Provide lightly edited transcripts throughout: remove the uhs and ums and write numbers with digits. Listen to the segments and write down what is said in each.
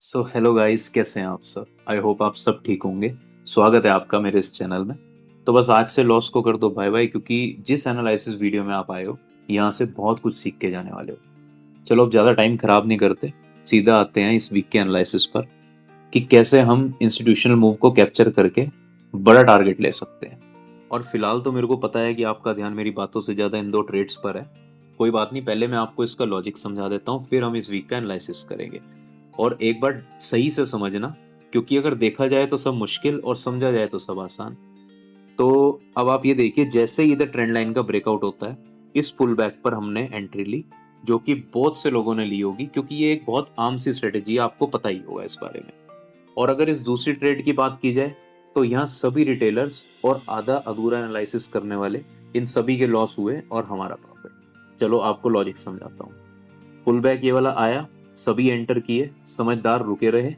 So hello guys, कैसे हैं आप सब? आई होप आप सब ठीक होंगे। स्वागत है आपका मेरे इस चैनल में। तो बस आज से लॉस को कर दो बाय बाय, क्योंकि जिस एनालिसिस वीडियो में आप आए हो यहाँ से बहुत कुछ सीख के जाने वाले हो। चलो अब ज़्यादा टाइम खराब नहीं करते, सीधा आते हैं इस वीक के एनालिसिस पर कि कैसे हम इंस्टीट्यूशनल मूव को कैप्चर करके बड़ा टारगेट ले सकते हैं। और फिलहाल तो मेरे को पता है कि आपका ध्यान मेरी बातों से ज़्यादा इन दो ट्रेड्स पर है। कोई बात नहीं, पहले मैं आपको इसका लॉजिक समझा देता हूँ, फिर हम इस वीक का एनालिसिस करेंगे। और एक बार सही से समझना, क्योंकि अगर देखा जाए तो सब मुश्किल और समझा जाए तो सब आसान। तो अब आप ये देखिए, जैसे ही इधर ट्रेंड लाइन का ब्रेकआउट होता है, इस पुल बैक पर हमने एंट्री ली, जो कि बहुत से लोगों ने ली होगी, क्योंकि ये एक बहुत आम सी स्ट्रेटेजी है, आपको पता ही होगा इस बारे में। और अगर इस दूसरी ट्रेड की बात की जाए तो यहाँ सभी रिटेलर्स और आधा अधूरा एनालिसिस करने वाले, इन सभी के लॉस हुए और हमारा प्रॉफिट। चलो आपको लॉजिक समझाता हूँ। पुल बैक ये वाला आया, सभी एंटर किए, समझदार रुके रहे,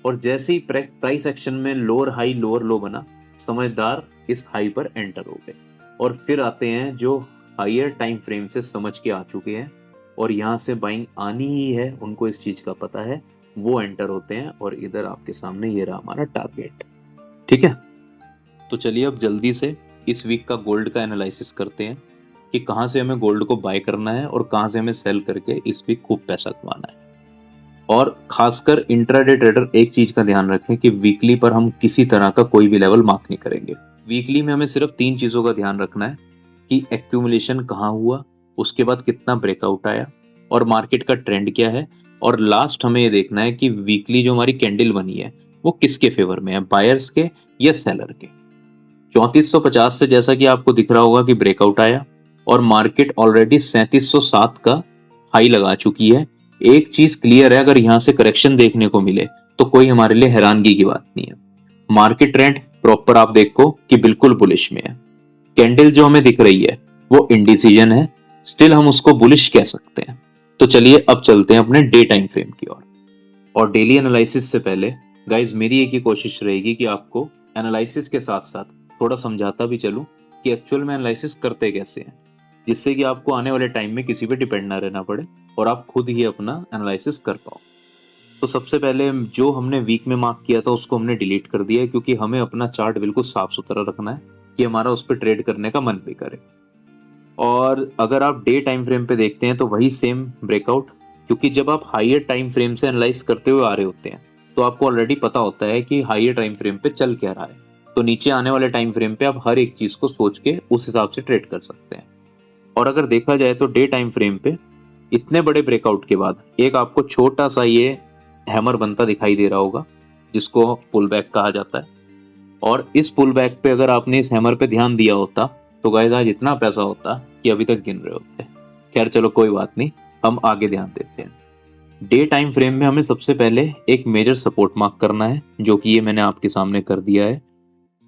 और जैसे ही प्राइस एक्शन में लोअर हाई लोअर लो बना, समझदार इस हाई पर एंटर हो गए। और फिर आते हैं जो हायर टाइम फ्रेम से समझ के आ चुके हैं और यहाँ से बाइंग आनी ही है, उनको इस चीज का पता है, वो एंटर होते हैं। और इधर आपके सामने ये रहा हमारा टारगेट। ठीक है, तो चलिए अब जल्दी से इस वीक का गोल्ड का एनालिसिस करते हैं कि कहाँ से हमें गोल्ड को बाय करना है और कहाँ से हमें सेल करके इस वीक खूब पैसा कमाना है। और खासकर इंट्राडे ट्रेडर एक चीज का ध्यान रखें कि वीकली पर हम किसी तरह का कोई भी लेवल मार्क नहीं करेंगे। वीकली में हमें सिर्फ तीन चीजों का ध्यान रखना है कि एक्यूमुलेशन कहाँ हुआ, उसके बाद कितना ब्रेकआउट आया, और मार्केट का ट्रेंड क्या है। और लास्ट हमें ये देखना है कि वीकली जो हमारी कैंडल बनी है वो किसके फेवर में है, बायर्स के या सेलर के। 3450 से जैसा कि आपको दिख रहा होगा कि ब्रेकआउट आया, और मार्केट ऑलरेडी 3707 का हाई लगा चुकी है। एक चीज क्लियर है, अगर यहां से करेक्शन देखने को मिले तो कोई हमारे लिए हैरानगी की बात नहीं है। मार्केट ट्रेंड प्रॉपर आप देखो कि बिल्कुल बुलिश में है। कैंडल जो हमें दिख रही है वो इंडिसीजन है, स्टिल हम उसको बुलिश कह सकते हैं। तो चलिए अब चलते हैं अपने डे टाइम फ्रेम की ओर। और डेली एनालिसिस से पहले गाइज मेरी एक ही कोशिश रहेगी कि आपको एनालिसिस के साथ साथ थोड़ा समझाता भी चलूं कि एक्चुअल में एनालिसिस करते कैसे हैं, जिससे कि आपको आने वाले टाइम में किसी पे डिपेंड ना रहना पड़े और आप खुद ही अपना एनालिसिस कर पाओ। तो सबसे पहले जो हमने वीक में मार्क किया था उसको हमने डिलीट कर दिया है, क्योंकि हमें अपना चार्ट बिल्कुल साफ सुथरा रखना है कि हमारा उस पर ट्रेड करने का मन भी करे। और अगर आप डे टाइम फ्रेम पे देखते हैं तो वही सेम ब्रेकआउट, क्योंकि जब आप हायर टाइम फ्रेम से एनालाइज करते हुए आ रहे होते हैं तो आपको ऑलरेडी पता होता है कि हायर टाइम फ्रेम पे चल क्या रहा है। तो नीचे आने वाले टाइम फ्रेम पे आप हर एक चीज को सोच के उस हिसाब से ट्रेड कर सकते हैं। और अगर देखा जाए तो डे टाइम फ्रेम पे इतने बड़े ब्रेकआउट के बाद एक आपको छोटा सा ये हैमर बनता दिखाई दे रहा होगा, जिसको पुल बैक कहा जाता है। और इस पुल बैक पे अगर आपने इस हैमर पे ध्यान दिया होता तो गाइस आज इतना पैसा होता कि अभी तक गिन रहे होते। खैर चलो कोई बात नहीं, हम आगे ध्यान देते हैं। डे टाइम फ्रेम में हमें सबसे पहले एक मेजर सपोर्ट मार्क करना है, जो कि ये मैंने आपके सामने कर दिया है।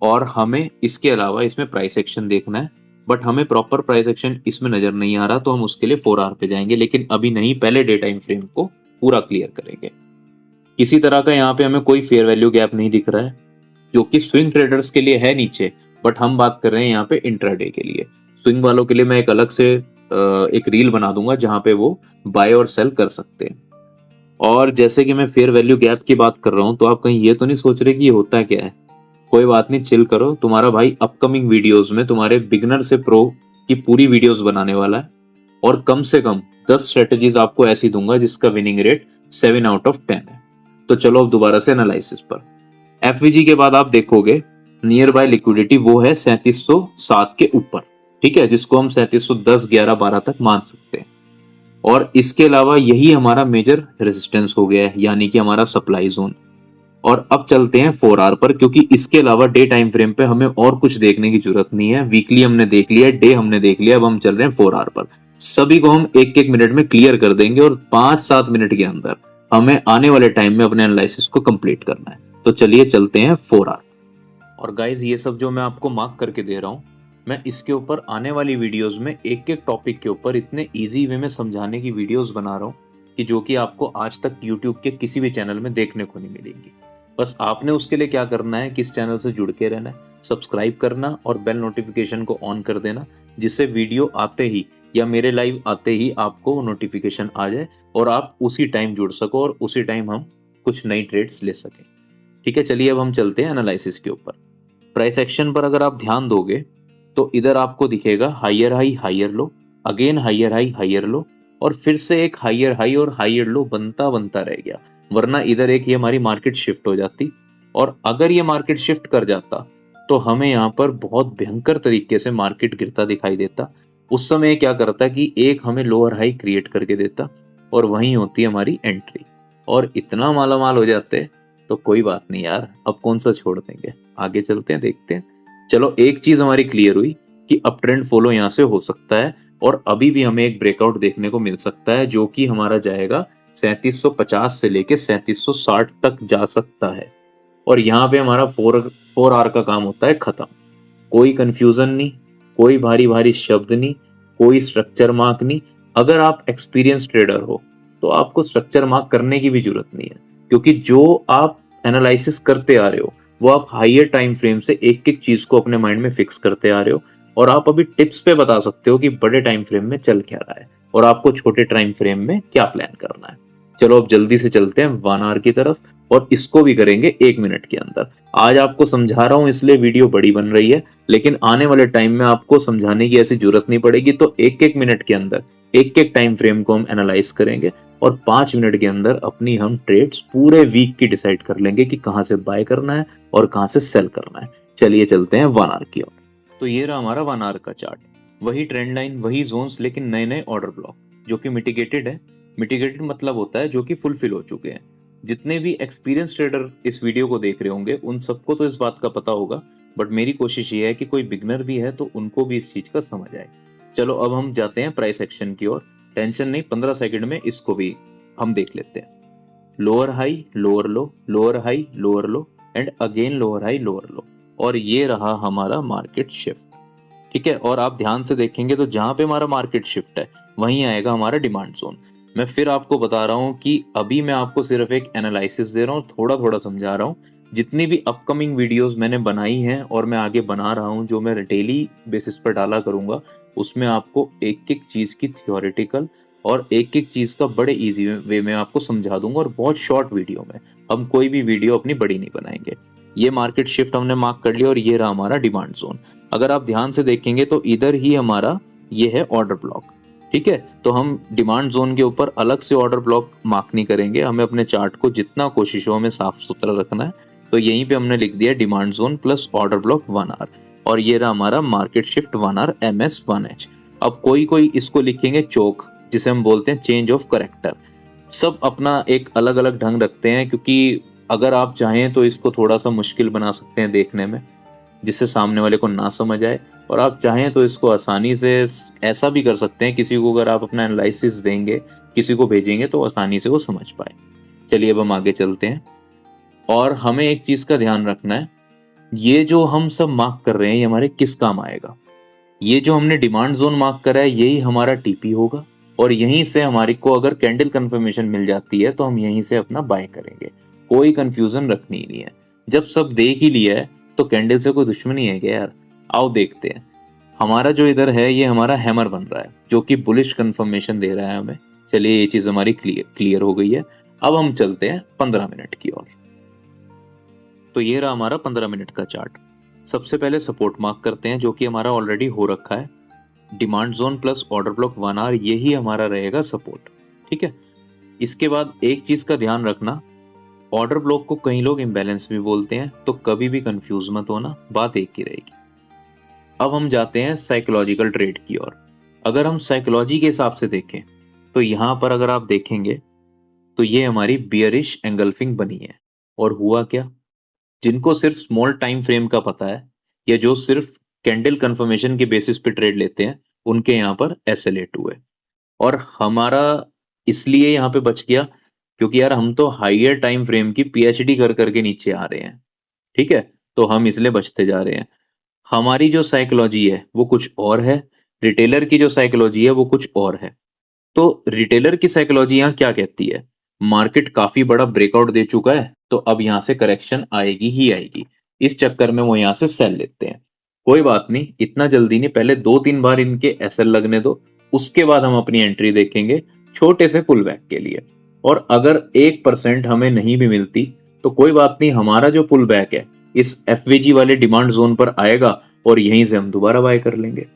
और हमें इसके अलावा इसमें प्राइस एक्शन देखना है, बट हमें प्रॉपर प्राइस एक्शन इसमें नजर नहीं आ रहा, तो हम उसके लिए 4 आवर पे जाएंगे, लेकिन अभी नहीं, पहले डे टाइम फ्रेम को पूरा क्लियर करेंगे। किसी तरह का यहाँ पे हमें कोई फेयर वैल्यू गैप नहीं दिख रहा है, जो कि स्विंग ट्रेडर्स के लिए है नीचे, बट हम बात कर रहे हैं यहाँ पे इंट्राडे के लिए। स्विंग वालों के लिए मैं एक अलग से एक रील बना दूंगा जहां पे वो बाय और सेल कर सकते हैं। और जैसे कि मैं फेयर वैल्यू गैप की बात कर रहा हूं, तो आप कहीं ये तो नहीं सोच रहे कि ये होता क्या है। कोई बात नहीं, चिल करो, तुम्हारा भाई अपकमिंग वीडियोस में तुम्हारे बिगनर से प्रो की पूरी वीडियोस बनाने वाला है। और कम से कम 10 स्ट्रेटेजीज आपको ऐसी दूंगा जिसका विनिंग रेट 7/10 है। तो चलो अब दोबारा से एनालिसिस पर। एफवीजी के बाद आप देखोगे नियर बाय लिक्विडिटी वो है 3707 के ऊपर, ठीक है, जिसको हम 3710 11 12 तक मान सकते हैं। और इसके अलावा यही हमारा मेजर रेजिस्टेंस हो गया है, यानी कि हमारा सप्लाई जोन। और अब चलते हैं 4 आवर पर, क्योंकि इसके अलावा डे टाइम फ्रेम पे हमें और कुछ देखने की जरूरत नहीं है। वीकली हमने देख लिया, डे हमने देख लिया, अब हम चल रहे हैं 4 आवर पर। सभी को हम एक एक मिनट में क्लियर कर देंगे और 5-7 मिनट के अंदर हमें आने वाले टाइम में अपने एनालिसिस को कंप्लीट करना है। तो चलिए चलते हैं 4 आवर। और गाइज ये सब जो मैं आपको मार्क करके दे रहा हूँ, मैं इसके ऊपर आने वाली वीडियोस में एक एक टॉपिक के ऊपर इतने इजी वे में समझाने की वीडियोस बना रहा हूँ कि जो कि आपको आज तक यूट्यूब के किसी भी चैनल में देखने को नहीं मिलेंगी। बस आपने उसके लिए क्या करना है कि इस चैनल से जुड़ के रहना है, सब्सक्राइब करना और बेल नोटिफिकेशन को ऑन कर देना, जिससे वीडियो आते ही या मेरे लाइव आते ही आपको नोटिफिकेशन आ जाए और आप उसी टाइम जुड़ सको और उसी टाइम हम कुछ नई ट्रेड्स ले सकें। ठीक है, चलिए अब हम चलते हैं एनालिसिस के ऊपर। प्राइस एक्शन पर अगर आप ध्यान दोगे तो इधर आपको दिखेगा higher high higher low, again higher high higher low, और फिर से एक हायर हाई और हायर लो बनता बनता रह गया। वरना इधर एक ये हमारी मार्केट शिफ्ट हो जाती, और अगर ये मार्केट शिफ्ट कर जाता तो हमें यहाँ पर बहुत भयंकर तरीके से मार्केट गिरता दिखाई देता। उस समय क्या करता कि एक हमें लोअर हाई क्रिएट करके देता और वहीं होती हमारी एंट्री, और इतना मालामाल हो जाते। तो कोई बात नहीं यार, अब कौन सा छोड़ देंगे, आगे चलते हैं, देखते हैं। चलो एक चीज हमारी क्लियर हुई कि अप ट्रेंड फॉलो यहाँ से हो सकता है, और अभी भी हमें एक ब्रेकआउट देखने को मिल सकता है जो कि हमारा जाएगा 3750 से लेके 3760 तक जा सकता है। और यहाँ पे हमारा 4 आवर का काम होता है खत्म। कोई कंफ्यूजन नहीं, कोई भारी भारी शब्द नहीं, कोई स्ट्रक्चर मार्क नहीं। अगर आप एक्सपीरियंस ट्रेडर हो तो आपको स्ट्रक्चर मार्क करने की भी जरूरत नहीं है, क्योंकि जो आप एनालिसिस करते आ रहे हो वो आप हाइयर टाइम फ्रेम से एक एक चीज को अपने माइंड में फिक्स करते आ रहे हो, और आप अभी टिप्स पे बता सकते हो कि बड़े टाइम फ्रेम में चल क्या रहा है और आपको छोटे टाइम फ्रेम में क्या प्लान करना है। चलो अब जल्दी से चलते हैं 1 आवर की तरफ, और इसको भी करेंगे 1 मिनट के अंदर। आज आपको समझा रहा हूं इसलिए वीडियो बड़ी बन रही है, लेकिन आने वाले टाइम में आपको समझाने की ऐसी जरूरत नहीं पड़ेगी। तो एक एक मिनट के अंदर एक एक टाइम फ्रेम को हम एनालाइज करेंगे, और 5 मिनट के अंदर अपनी हम ट्रेड्स पूरे वीक की डिसाइड कर लेंगे कि कहां से बाय करना है और कहां से सेल करना है। चलिए चलते हैं 1 आवर की ओर। तो ये रहा हमारा 1 आवर का चार्ट। वही ट्रेंड लाइन, वही जोन्स, लेकिन नए नए ऑर्डर ब्लॉक जो कि मिटिगेटेड है। मिटिगेटेड मतलब होता है जो कि फुलफिल हो चुके हैं। जितने भी एक्सपीरियंस ट्रेडर इस वीडियो को देख रहे होंगे उन सबको तो इस बात का पता होगा, बट मेरी कोशिश ये है कि कोई बिगनर भी है तो उनको भी इस चीज का समझ आए। चलो अब हम जाते हैं प्राइस एक्शन की ओर। टेंशन नहीं, 15 सेकंड में इसको भी हम देख लेते हैं। Lower high lower low, lower high lower low, and again lower high lower लो, और ये रहा हमारा मार्केट शिफ्ट। ठीक है, और आप ध्यान से देखेंगे तो जहां पे हमारा मार्केट शिफ्ट है वहीं आएगा हमारा डिमांड जोन। मैं फिर आपको बता रहा हूं कि अभी मैं आपको सिर्फ एक एनालिसिस दे रहा हूं, थोड़ा थोड़ा समझा रहा हूं। जितनी भी अपकमिंग वीडियोस मैंने बनाई हैं और मैं आगे बना रहा हूं, जो मैं डेली बेसिस पर डाला करूंगा, उसमें आपको एक एक चीज की थियोरेटिकल और एक एक चीज का बड़े इजी वे में आपको समझा दूंगा, और बहुत शॉर्ट वीडियो में। हम कोई भी वीडियो अपनी बड़ी नहीं बनाएंगे। ये मार्केट शिफ्ट हमने मार्क कर लिया, और ये रहा हमारा डिमांड जोन। अगर आप ध्यान से देखेंगे तो इधर ही हमारा ये है ऑर्डर ब्लॉक। ठीक है, तो हम डिमांड जोन के ऊपर अलग से ऑर्डर ब्लॉक मार्क नहीं करेंगे। हमें अपने चार्ट को जितना कोशिश हो हमें साफ सुथरा रखना है। तो यहीं पे हमने लिख दिया demand zone plus order block 1 hour, और ये रहा हमारा मार्केट शिफ्ट 1 आवर MS1H। अब कोई कोई इसको लिखेंगे चोक, जिसे हम बोलते हैं चेंज ऑफ करेक्टर। सब अपना एक अलग अलग ढंग रखते हैं, क्योंकि अगर आप चाहें तो इसको थोड़ा सा मुश्किल बना सकते हैं देखने में, जिससे सामने वाले को ना समझ आए, और आप चाहें तो इसको आसानी से ऐसा भी कर सकते हैं, किसी को अगर आप अपना एनालिसिस देंगे, किसी को भेजेंगे तो आसानी से वो समझ पाए। चलिए अब हम आगे चलते हैं, और हमें एक चीज का ध्यान रखना है। ये जो हम सब मार्क कर रहे हैं ये हमारे किस काम आएगा। ये जो हमने डिमांड जोन मार्क करा है यही हमारा टीपी होगा, और यहीं से हमारी को अगर कैंडल कंफर्मेशन मिल जाती है तो हम यहीं से अपना बाय करेंगे। कोई कंफ्यूजन रखनी ही नहीं है। जब सब देख ही लिया है तो कैंडल से कोई दुश्मनी है क्या यार। आओ देखते हैं। हमारा जो इधर है ये हमारा हैमर बन रहा है जो कि बुलिश कंफर्मेशन दे रहा है हमें। चलिए ये चीज हमारी क्लियर हो गई है। अब हम चलते हैं 15 मिनट की ओर। तो ये रहा हमारा 15 मिनट का चार्ट। सबसे पहले सपोर्ट मार्क करते हैं जो कि हमारा ऑलरेडी हो रखा है। Demand zone plus order block 1 hour, यही हमारा रहेगा सपोर्ट। ठीक है, इसके बाद एक चीज का ध्यान रखना, ऑर्डर ब्लॉक को कई लोग इम्बैलेंस भी बोलते हैं, तो कभी भी कंफ्यूज मत होना, बात एक ही रहेगी। अब हम जाते हैं साइकोलॉजिकल ट्रेड की ओर। अगर हम साइकोलॉजी के हिसाब से देखें तो यहां पर अगर आप देखेंगे तो ये हमारी बियरिश एंगल्फिंग बनी है। और हुआ क्या, जिनको सिर्फ स्मॉल टाइम फ्रेम का पता है या जो सिर्फ कैंडल कंफर्मेशन के बेसिस पे ट्रेड लेते हैं, उनके यहाँ पर SL8 हुए। और हमारा इसलिए यहाँ पे बच गया क्योंकि यार हम तो हाइयर टाइम फ्रेम की PhD कर करके नीचे आ रहे हैं। ठीक है, तो हम इसलिए बचते जा रहे हैं। हमारी जो साइकोलॉजी है वो कुछ और है, रिटेलर की जो साइकोलॉजी है वो कुछ और है। तो रिटेलर की साइकोलॉजी यहाँ क्या कहती है, मार्केट काफी बड़ा ब्रेकआउट दे चुका है तो अब यहाँ से करेक्शन आएगी ही आएगी। इस चक्कर में वो यहाँ से सेल लेते हैं। कोई बात नहीं, इतना जल्दी नहीं, पहले 2-3 बार इनके SL लगने दो, उसके बाद हम अपनी एंट्री देखेंगे छोटे से पुल बैक के लिए। और अगर 1% हमें नहीं भी मिलती तो कोई बात नहीं, हमारा जो पुल बैक है इस एफवीजी वाले डिमांड जोन पर आएगा और यहीं से हम दोबारा बाय कर लेंगे।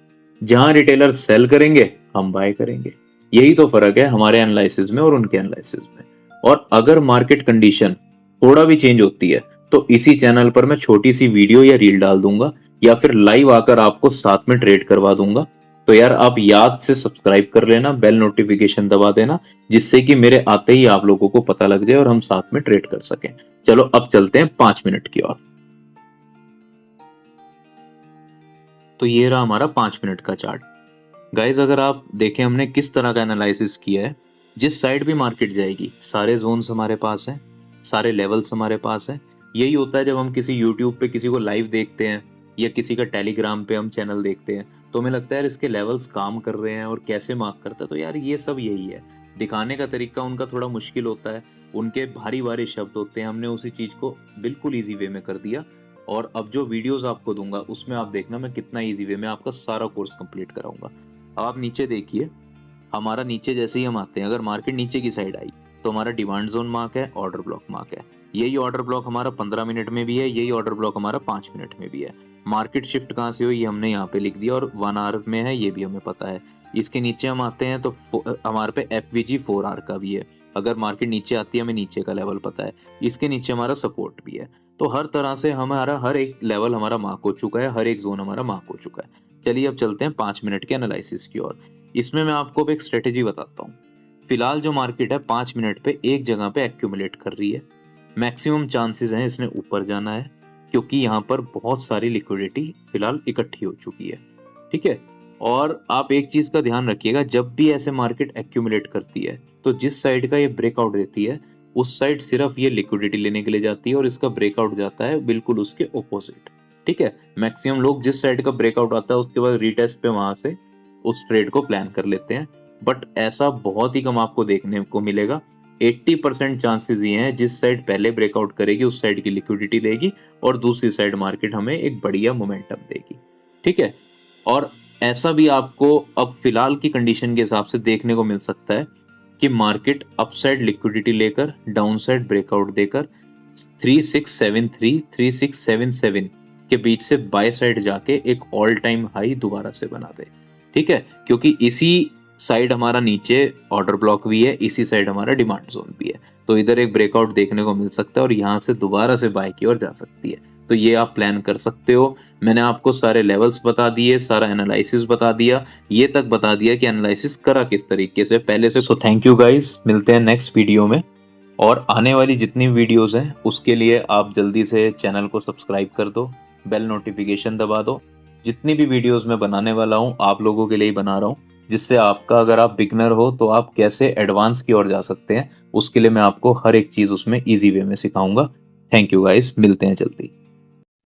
जहां रिटेलर सेल करेंगे हम बाय करेंगे। यही तो फर्क है हमारे एनालिसिस में और उनके एनालिसिस में। और अगर मार्केट कंडीशन थोड़ा भी चेंज होती है तो इसी चैनल पर मैं छोटी सी वीडियो या रील डाल दूंगा या फिर लाइव आकर आपको साथ में ट्रेड करवा दूंगा। तो यार आप याद से सब्सक्राइब कर लेना, बेल नोटिफिकेशन दबा देना, जिससे कि मेरे आते ही आप लोगों को पता लग जाए और हम साथ में ट्रेड कर सकें। चलो अब चलते हैं 5 मिनट की ओर। तो ये रहा हमारा 5 मिनट का चार्ट। गाइज अगर आप देखें हमने किस तरह का एनालिसिस किया है, जिस साइड भी मार्केट जाएगी सारे जोन्स हमारे पास हैं, सारे लेवल्स हमारे पास हैं। यही होता है जब हम किसी यूट्यूब पे किसी को लाइव देखते हैं या किसी का टेलीग्राम पे हम चैनल देखते हैं तो हमें लगता है यार इसके लेवल्स काम कर रहे हैं और कैसे मार्क करता है। तो यार ये सब यही है, दिखाने का तरीका उनका थोड़ा मुश्किल होता है, उनके भारी भारी शब्द होते हैं, हमने उसी चीज को बिल्कुल ईजी वे में कर दिया। और अब जो वीडियोस आपको दूंगा उसमें आप देखना मैं कितना ईजी वे में आपका सारा कोर्स कंप्लीट कराऊंगा। अब आप नीचे देखिए, हमारा नीचे जैसे ही हम आते हैं, अगर मार्केट नीचे की साइड आई तो हमारा डिमांड जोन मार्क है, ऑर्डर ब्लॉक मार्क है। यही ऑर्डर ब्लॉक हमारा 15 मिनट में भी है, यही ऑर्डर ब्लॉक हमारा 5 मिनट में भी है। मार्केट शिफ्ट कहाँ से हुई ये हमने यहाँ पे लिख दिया और 1 आवर में है ये भी हमें पता है। इसके नीचे हम आते हैं तो हमारे पे एफवीजी 4 आवर का भी है, अगर मार्केट नीचे आती है हमें नीचे का लेवल पता है। इसके नीचे हमारा सपोर्ट भी है। तो हर तरह से हमारा हर एक लेवल हमारा मार्क हो चुका है, हर एक जोन हमारा मार्क हो चुका है। चलिए अब चलते हैं 5 मिनट के एनालिसिस की ओर। इसमें मैं आपको अब एक स्ट्रेटेजी बताता हूँ। फिलहाल जो मार्केट है 5 मिनट पे एक जगह पे एक्यूमुलेट कर रही है, मैक्सिमम चांसेस हैं इसने ऊपर जाना है क्योंकि यहाँ पर बहुत सारी लिक्विडिटी फिलहाल इकट्ठी हो चुकी है। ठीक है, और आप एक चीज का ध्यान रखिएगा, जब भी ऐसे मार्केट एक्यूमुलेट करती है तो जिस साइड का ये ब्रेकआउट देती है उस साइड सिर्फ ये लिक्विडिटी लेने के लिए जाती है और इसका ब्रेकआउट जाता है बिल्कुल उसके ओपोजिट। ठीक है, मैक्सिमम लोग जिस साइड का ब्रेकआउट आता है उसके बाद रीटेस्ट पे वहां से उस ट्रेड को प्लान कर लेते हैं, बट ऐसा बहुत ही कम आपको देखने को मिलेगा। 80% चांसेस ये हैं जिस साइड पहले ब्रेकआउट करेगी उस साइड की लिक्विडिटी लेगी और दूसरी साइड मार्केट हमें एक बढ़िया मोमेंटम देगी। ठीक है, और ऐसा भी आपको अब फिलहाल की कंडीशन के हिसाब से देखने को मिल सकता है कि मार्केट अपसाइड लिक्विडिटी लेकर डाउन साइड ब्रेकआउट देकर 3673 3677 के बीच से बाय साइड जाके एक ऑल टाइम हाई दोबारा से बना दे। ठीक है, क्योंकि इसी साइड हमारा नीचे ऑर्डर ब्लॉक भी है, इसी साइड हमारा डिमांड जोन भी है, तो इधर एक ब्रेकआउट देखने को मिल सकता है और यहाँ से दोबारा से बाय की ओर जा सकती है। तो ये आप प्लान कर सकते हो। मैंने आपको सारे लेवल्स बता दिए, सारा एनालिसिस बता दिया, ये तक बता दिया कि एनालिसिस करा किस तरीके से पहले से। सो थैंक यू गाइस, मिलते हैं नेक्स्ट वीडियो में। और आने वाली जितनी वीडियोस हैं उसके लिए आप जल्दी से चैनल को सब्सक्राइब कर दो, बेल नोटिफिकेशन दबा दो। जितनी भी वीडियोस मैं बनाने वाला हूँ आप लोगों के लिए ही बना रहा हूँ, जिससे आपका अगर आप बिगनर हो तो आप कैसे एडवांस की ओर जा सकते हैं उसके लिए मैं आपको हर एक चीज़ उसमें ईजी वे में सिखाऊंगा। थैंक यू गाइस, मिलते हैं जल्दी।